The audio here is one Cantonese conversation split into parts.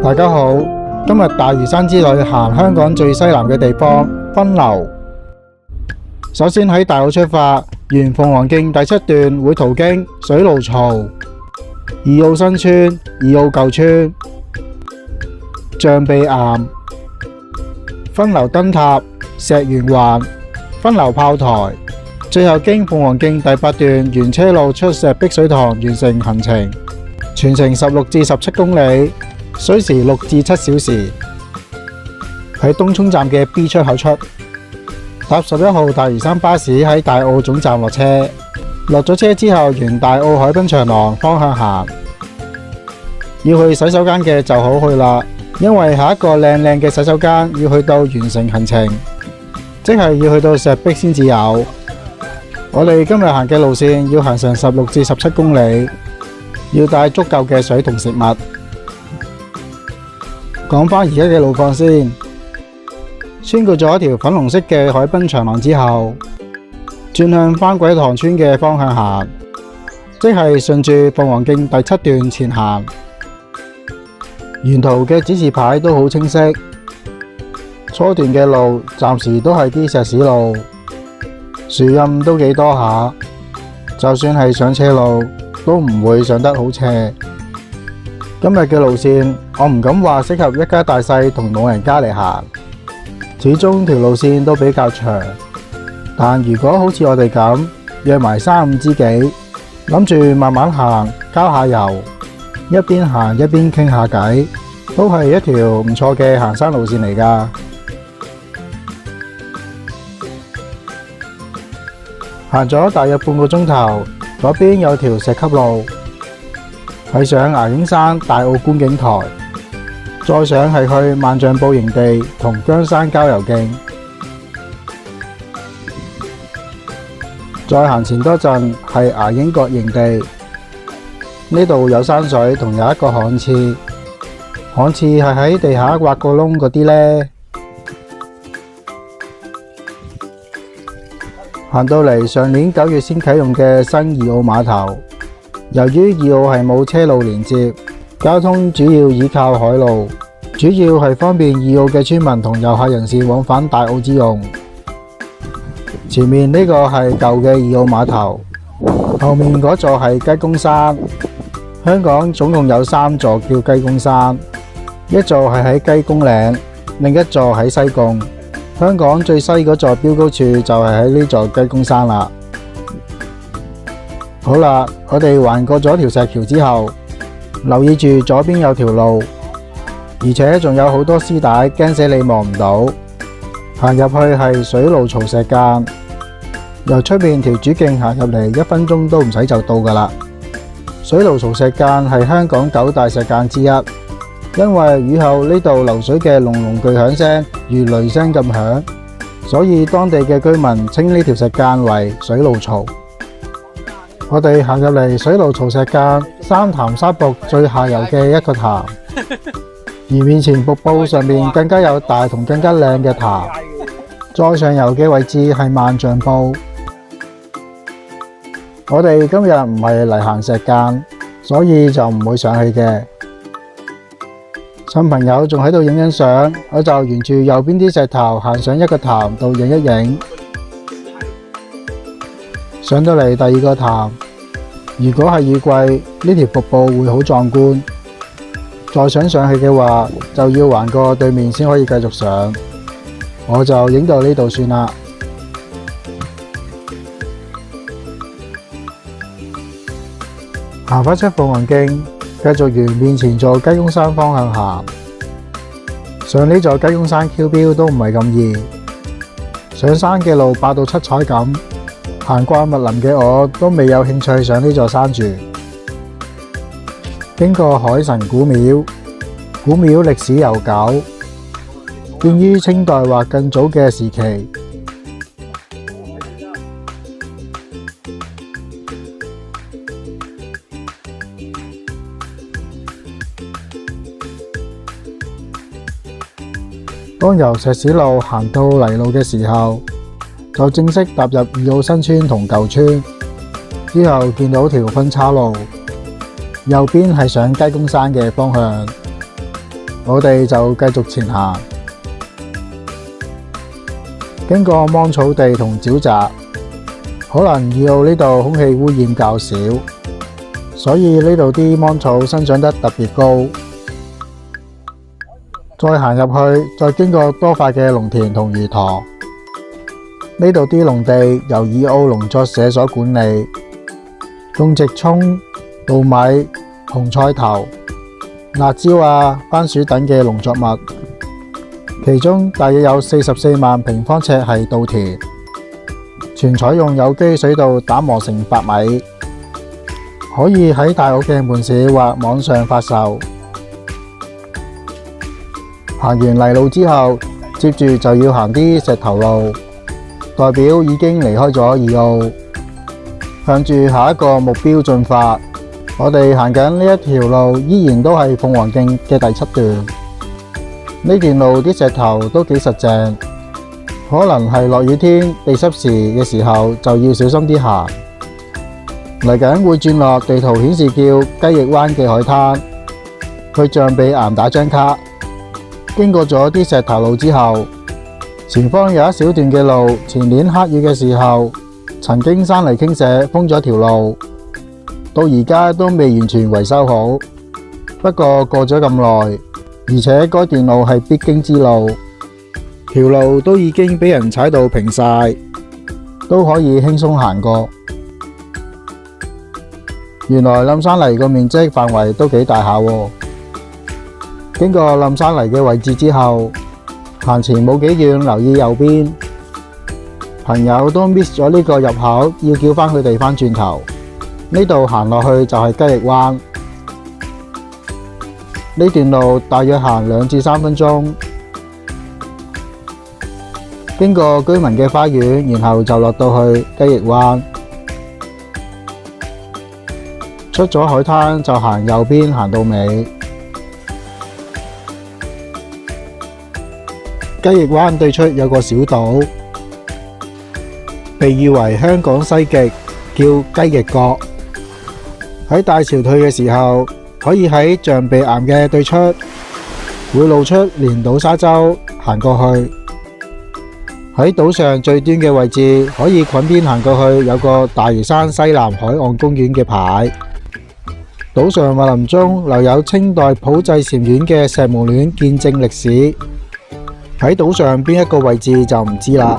大家好，今日大嶼山之旅行香港最西南嘅地方分流。首先喺大澳出發，沿鳳凰徑第7段會途經水蘆槽、二澳新村、二澳舊村、象鼻岩、分流燈塔、石園環、分流炮台，最後經鳳凰徑第8段沿車路出石壁水塘完成行程，全程16至17公里，需時6至7小時。喺東涌站嘅 B 出口出，搭11號大嶼山巴士喺大澳總站落車，落咗車之後沿大澳海濱長廊方向行。要去洗手間嘅就好去啦，因為下一個靚靚嘅洗手間要去到完成行程，即係要去到石壁先至有。我哋今日行嘅路線要行成16至17公里，要帶足夠嘅水同食物。講返而家嘅路況先，穿過咗一條粉紅色嘅海濱長廊之後，轉向番鬼塘村嘅方向行，即係順住鳳凰徑第7段前行。沿途嘅指示牌都好清晰，初段嘅路暫時都係啲石屎路，樹蔭都幾多下，就算係上斜路都唔會上得好斜。今日嘅路線我唔敢話適合一家大細同老人家嚟行，始終條路線都比較長，但如果好似我哋咁約埋3、5知己，諗住慢慢行郊下遊，一邊行一邊傾下偈，都係一條唔錯嘅行山路線嚟㗎。行咗大約半個鐘頭，左邊有條石級路，係上牙鷹山大澳觀景台，再上係去萬象埔營地同姜山郊遊徑。再行前多陣係牙鷹角營地，呢度有山水同有一個旱廁，旱廁係喺地下挖個窿嗰啲呢。行到嚟上年9月先啟用嘅新二澳碼頭，由於二澳係冇車路連接，交通主要依靠海路，主要係方便二澳嘅村民同遊客人士往返大澳之用。前面呢個係舊嘅二澳碼頭，後面嗰座係雞公山。香港總共有3座叫雞公山，一座係喺雞公嶺，另一座喺西貢。香港最西嗰座標高處就係喺呢座雞公山啦。好啦，我哋橫過咗條石橋之後，留意住左邊有條路，而且仲有好多絲帶，驚死你望唔到。行入去係水蘆槽石澗，由出面條主徑行入嚟1分鐘都唔使就到噶啦。水蘆槽石澗係香港9大石澗之一，因為雨後呢度流水嘅隆隆巨響聲如雷聲咁響，所以當地嘅居民稱呢條石澗為水蘆槽。我哋行入嚟水蘆槽石澗3潭3瀑最下游嘅一個潭，而面前瀑布上面更加有大同更加靚嘅潭，再上游嘅位置係萬象埔。我哋今日唔係嚟行石澗，所以就唔會上去嘅。新朋友仲喺度影緊相，我就沿住右邊啲石頭行上一個潭度影一影。上到嚟第2個潭，如果係雨季，呢條瀑布會好壯觀。再想上去嘅話，就要橫過對面先可以繼續上。我就影到呢度算啦。行返出鳳凰徑，繼續沿面前座雞公山方向行。上呢座雞公山 Q 標都唔係咁易，上山嘅路霸到七彩咁，行慣密林嘅我都未有興趣上呢座山住。經過海神古廟，古廟歷史悠久，建於清代或更早嘅時期。當由石屎路行到泥路嘅時候，就正式踏入二澳新村同舊村。之後見到條分岔路，右邊係上雞公山嘅方向，我哋就繼續前行。經過芒草地同沼澤，可能二澳呢度空氣污染較少，所以呢度啲芒草生長得特別高。再行入去，再經過多塊嘅農田同魚塘。呢度啲農地由二澳農作社所管理，種植蔥、稻米、紅菜頭、辣椒啊、番薯等嘅農作物。其中大約有44萬平方尺係稻田，全採用有機水稻打磨成白米，可以喺大澳嘅門市或網上發售。行完泥路之後，接住就要行啲石頭路，代表已經離開咗二澳，向住下一個目標進發。我哋行緊呢一條路依然都係鳳凰徑嘅第7段。呢段路啲石頭都幾實淨，可能係落雨天地濕時嘅時候就要小心啲行。嚟緊會轉落地圖顯示叫雞翼灣嘅海灘，去象鼻岩打張卡。經過咗啲石頭路之後，前方有一小段嘅路，前年黑雨嘅時候曾經山泥傾瀉封咗條路，到而家都未完全維修好。不過過咗咁耐，而且該段路係必經之路，條路都已經俾人踩到平晒，都可以輕鬆行過。原來冧山泥個面積範圍都幾大下喎。經過冧山泥嘅位置之後，行前冇幾遠，留意右邊，朋友都 miss 咗呢個入口，要叫返佢哋返轉頭。呢度行落去就係雞翼灣。呢段路大約行2至3分鐘，經過居民嘅花園，然後就落到去雞翼灣。出咗海灘就行右邊，行到尾。雞翼灣對出有個小島，被譽為香港西極，叫雞翼角。喺大潮退嘅時候，可以喺象鼻岩嘅對出，會露出連島沙洲行過去。喺島上最端嘅位置，可以裙邊行過去，有個大嶼山西南海岸公園嘅牌。島上密林中留有清代普濟禪院嘅石門戀見證歷史。喺島上邊一個位置就唔知啦，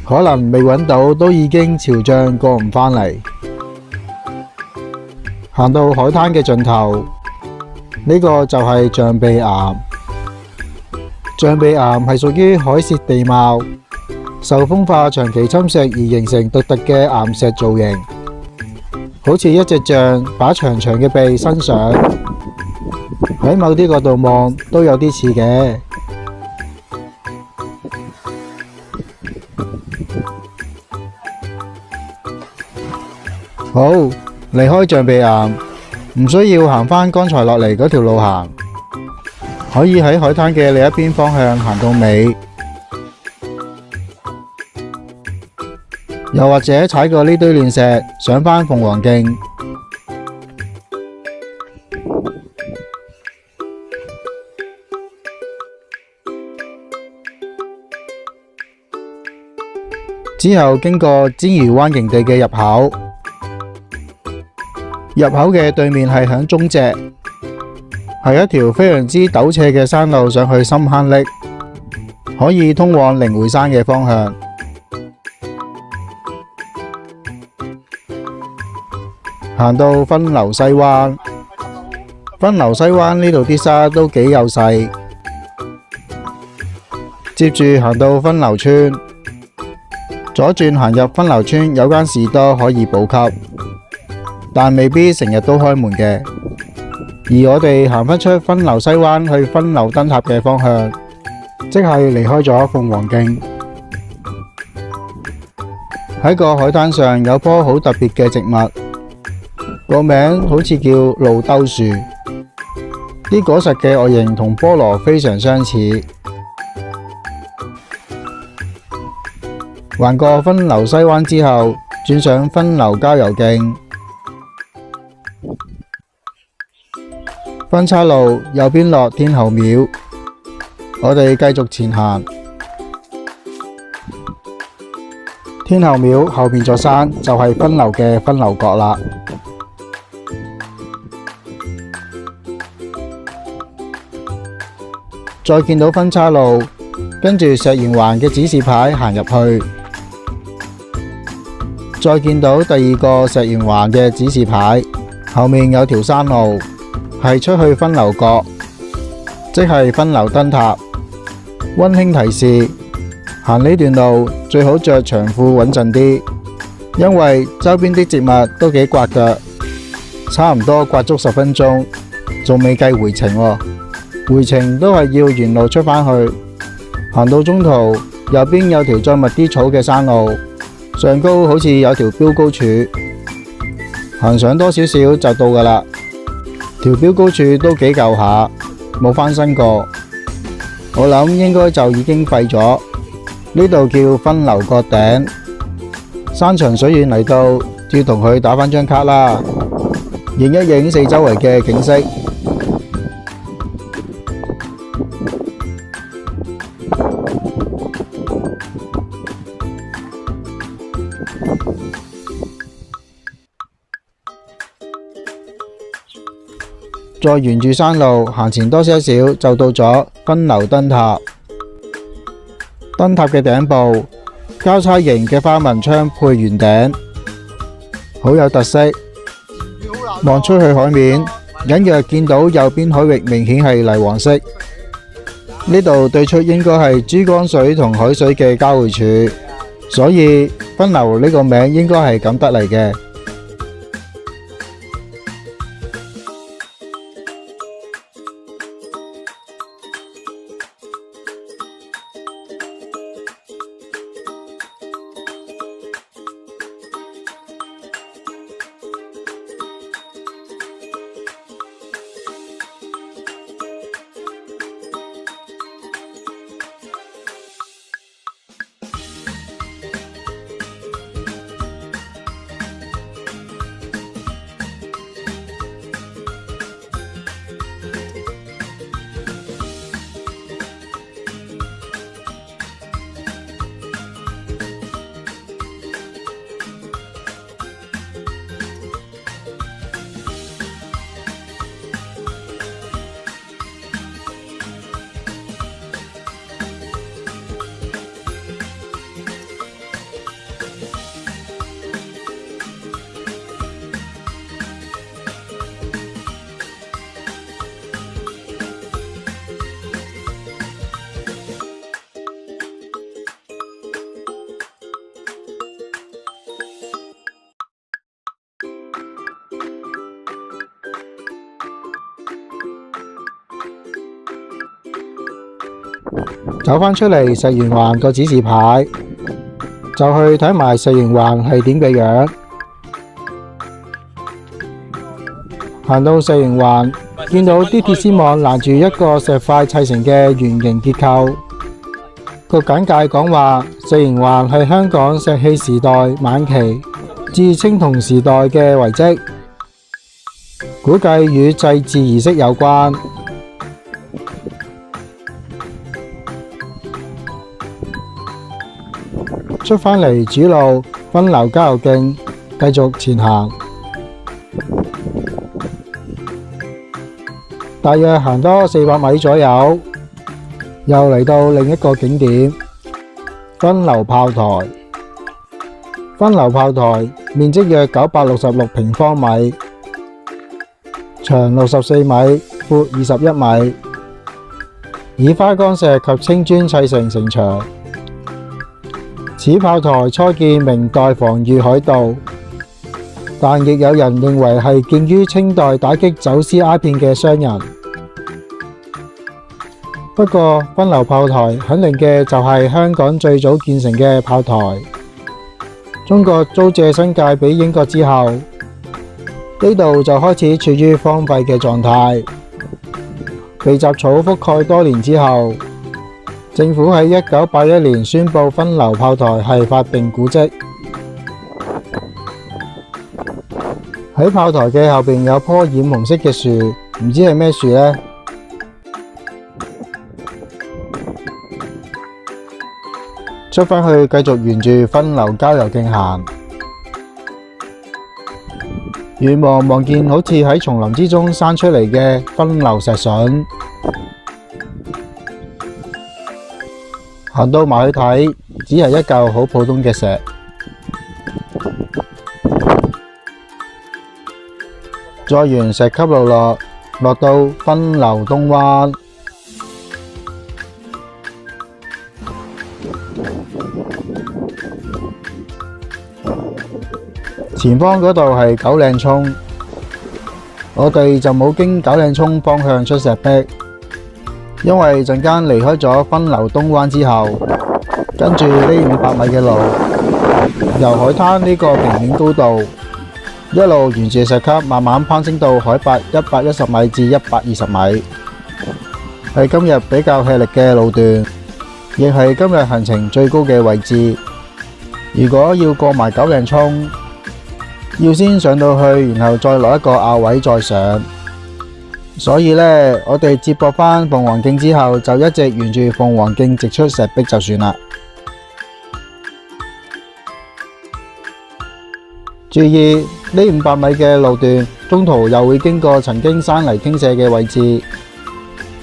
可能未揾到，都已經潮漲過唔返嚟。行到海灘嘅盡頭，呢個就係象鼻岩。象鼻岩係屬於海蝕地貌，受風化長期侵蝕而形成獨特嘅岩石造型，好似一隻象把長長嘅鼻伸上，喺某啲角度望都有啲似嘅。好，離開象鼻岩，唔需要行返剛才落嚟嗰條路行，可以喺海灘嘅另一邊方向行到尾，又或者踩過呢堆亂石上返鳳凰徑。之後經過煎魚灣營地嘅入口。入口嘅對面係響中脊，係一條非常之陡斜嘅山路上去深坑瀝，可以通往靈會山嘅方向。行到分流西灣，分流西灣呢度啲沙都幾幼細。接住行到分流村，左轉行入分流村有間士多可以補給。但未必成日都開門嘅，而我哋行返出分流西灣去分流燈塔嘅方向，即係離開咗鳳凰徑。喺個海灘上有棵好特別嘅植物，個名好似叫露兜樹，啲果實嘅外形同菠蘿非常相似。橫過分流西灣之後，轉上分流郊遊徑。分岔路右邊落天后廟，我哋繼續前行。天后廟後面座山就係分流嘅分流角啦。再見到分岔路，跟住石園環嘅指示牌行入去，再見到第二個石園環嘅指示牌，後面有條山路，係出去分流角，即係分流燈塔。溫馨提示：行呢段路最好着長褲穩陣啲，因為周邊啲植物都幾刮腳，差唔多刮足10分鐘，仲未計回程喎。回程都係要原路出返去，行到中途右邊有條再密啲草嘅山路，上高好似有條標高柱，行上多少少就到㗎喇。條標高柱都幾舊下，冇翻新過，我諗應該就已經廢咗。呢度叫分流角頂，山長水遠嚟到，要同佢打返張卡啦，影一影四周圍嘅景色。再沿住山路行前多些少，就到咗分流燈塔。燈塔嘅頂部交叉型嘅花紋窗配圓頂，好有特色。望出去海面，隱約見到右邊海域明顯係泥黃色。呢度對出應該係珠江水同海水嘅交匯處，所以分流呢個名應該係咁得嚟嘅。走返出嚟石園環個指示牌，就去睇埋石園環係點嘅樣。行到石園環，見到啲鐵絲網攔住一個石塊砌成嘅圓形結構。個簡介講話，石園環係香港石器時代晚期至青銅時代嘅遺跡，估計與祭祀儀式有關。出返嚟主路分流郊遊徑，繼續前行。大約行多400米左右，又嚟到另一個景點分流炮台。分流炮台面積約966平方米，長64米，闊21米，以花崗石及青磚砌成城牆。此炮台初見明代防禦海盜，但亦有人認為係建於清代打擊走私鴉片嘅商人。不過分流炮台肯定嘅就係香港最早建成嘅炮台。中國租借新界俾英國之後，呢度就開始處於荒廢嘅狀態。被雜草覆蓋多年之後，政府喺1981年宣布分流炮台係法定古蹟。喺炮台嘅後邊有棵染紅色嘅樹，唔知係咩樹呢？出返去繼續沿住分流郊遊徑行，遠望見好似喺叢林之中生出嚟嘅分流石筍，行到埋去睇，只係一嚿好普通嘅石。再沿石級路落到分流東灣，前方嗰度係九嶺涌，我哋就冇經九嶺涌方向出石壁，因為陣間離開咗分流東灣之後，跟住呢500米嘅路，由海灘呢個平面高度，一路沿住石級慢慢攀升到海拔110米至120米，係今日比較吃力嘅路段，亦係今日行程最高嘅位置。如果要過埋九嶺涌，要先上到去，然後再落一個坳位再上。所以呢，我哋接駁返鳳凰徑之後，就一直沿住鳳凰徑直出石壁就算啦。注意呢500米嘅路段，中途又會經過曾經山泥傾瀉嘅位置，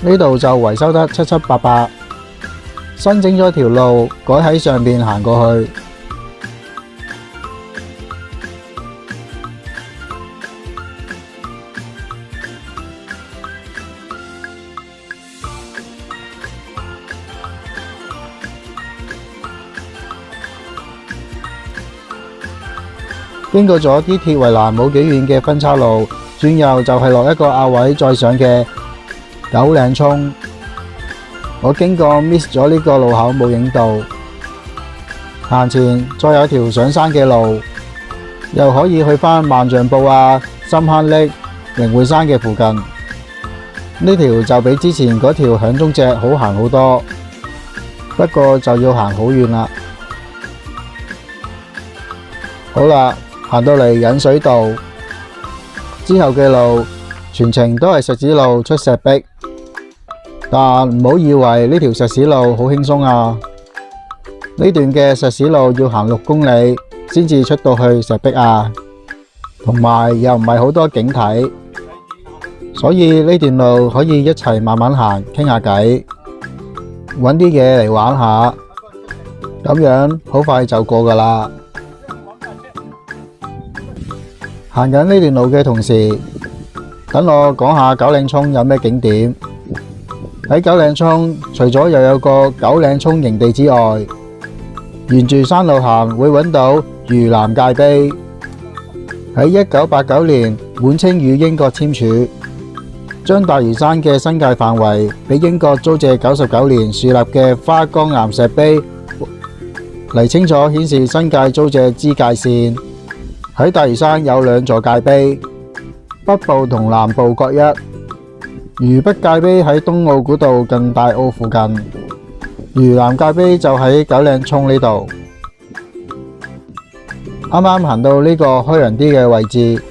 呢度就維修得七七八八，新整咗條路改喺上面行過去。經過咗啲鐵圍欄冇幾遠嘅分岔路，轉右就係落一個坳位再上嘅九嶺涌。我經過 miss 咗呢個路口冇影到，行前再有條上山嘅路，又可以去返萬象埔啊、深坑瀝、靈會山嘅附近。呢條就比之前嗰條響鐘脊好行好多，不過就要行好遠啦。好啦，行到嚟引水道之後嘅路，全程都係石屎路出石壁，但唔好以為呢條石屎路好輕鬆啊！呢段嘅石屎路要行6公里先至出到去石壁啊，同埋又唔係好多景睇，所以呢段路可以一齊慢慢行，傾下偈，搵啲嘢嚟玩下，咁樣好快就過㗎喇。行緊呢段路嘅同時，等我講下九嶺涌有咩景點。喺九嶺涌，除咗又有個九嶺涌營地之外，沿住山路行會揾到嶼南界碑。喺1989年，滿清與英國簽署，將大嶼山嘅新界範圍俾英國租借99年樹立嘅花崗岩石碑嚟清楚顯示新界租借之界線。喺大嶼山有2座界碑，北部同南部各一。嶼北界碑喺東澳古道近大澳附近，嶼南界碑就喺九嶺涌呢度。啱啱行到呢個開揚啲嘅位置，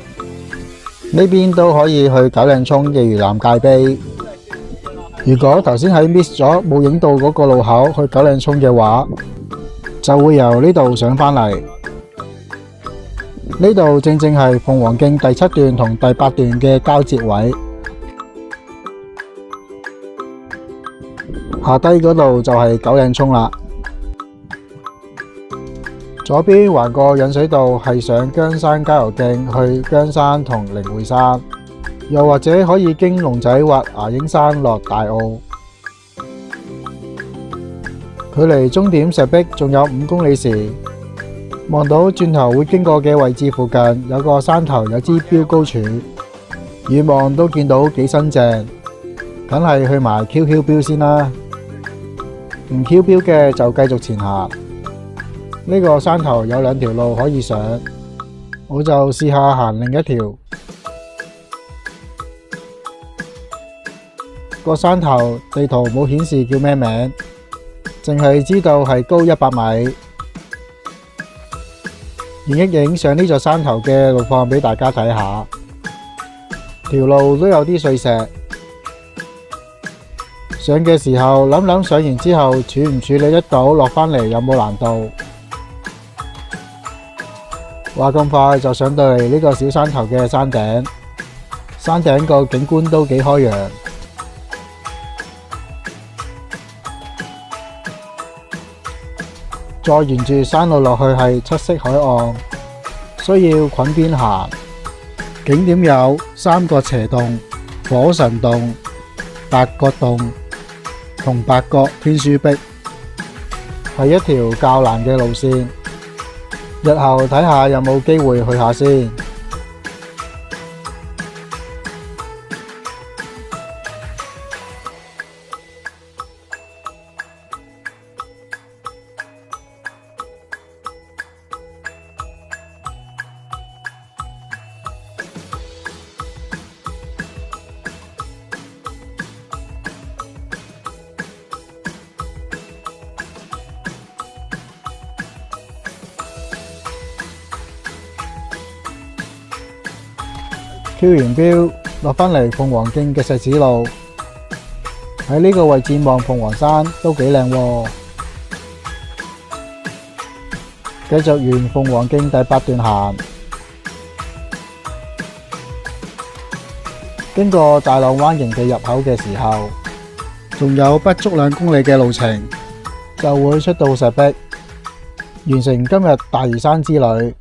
呢邊都可以去九嶺涌嘅嶼南界碑。如果頭先喺 miss 咗冇影到嗰個路口去九嶺涌嘅話，就會由呢度上返嚟。呢度正正係鳳凰徑第7段同第8段嘅交接位，下低嗰度就係九嶺涌啦。左邊橫過引水道係上姜山郊遊徑去姜山同靈會山，又或者可以經龍仔或牙鷹山落大澳。距離終點石壁仲有5公里時，望到轉頭會經過嘅位置附近有個山頭有支標高柱，遠望都見到幾新淨，梗係去埋 QQ 標先啦。唔 Q 標嘅就繼續前行。呢個山頭有2條路可以上，我就試下行另一條。個山頭地圖冇顯示叫咩名，淨係知道係高100米。影一影上呢座山頭嘅路況俾大家睇下。條路都有啲碎石。上嘅時候諗諗上完之後處唔處理得到，落返嚟有冇難度？話咁快就上到嚟呢個小山頭嘅山頂，山頂個景觀都幾開揚。再沿住山路落去係七色海岸，需要捆邊行。景點有三角斜洞、火神洞、八角洞同八角天書壁，係一條較難嘅路線。日後睇下有冇機會去下先。Q 完標落返嚟鳳凰徑嘅石子路，喺呢個位置望鳳凰山都幾靚喎。繼續沿鳳凰徑第8段行，經過大浪灣營嘅入口嘅時候，仲有不足2公里嘅路程，就會出到石壁，完成今日大嶼山之旅。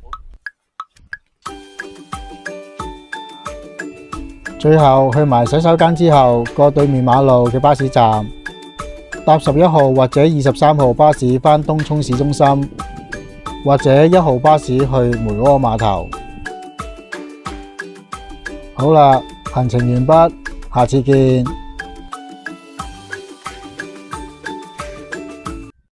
最後去埋洗手間之後，過對面馬路嘅巴士站，搭11號或者23號巴士返東涌市中心，或者1號巴士去梅窩碼頭。好啦，行程完畢，下次見。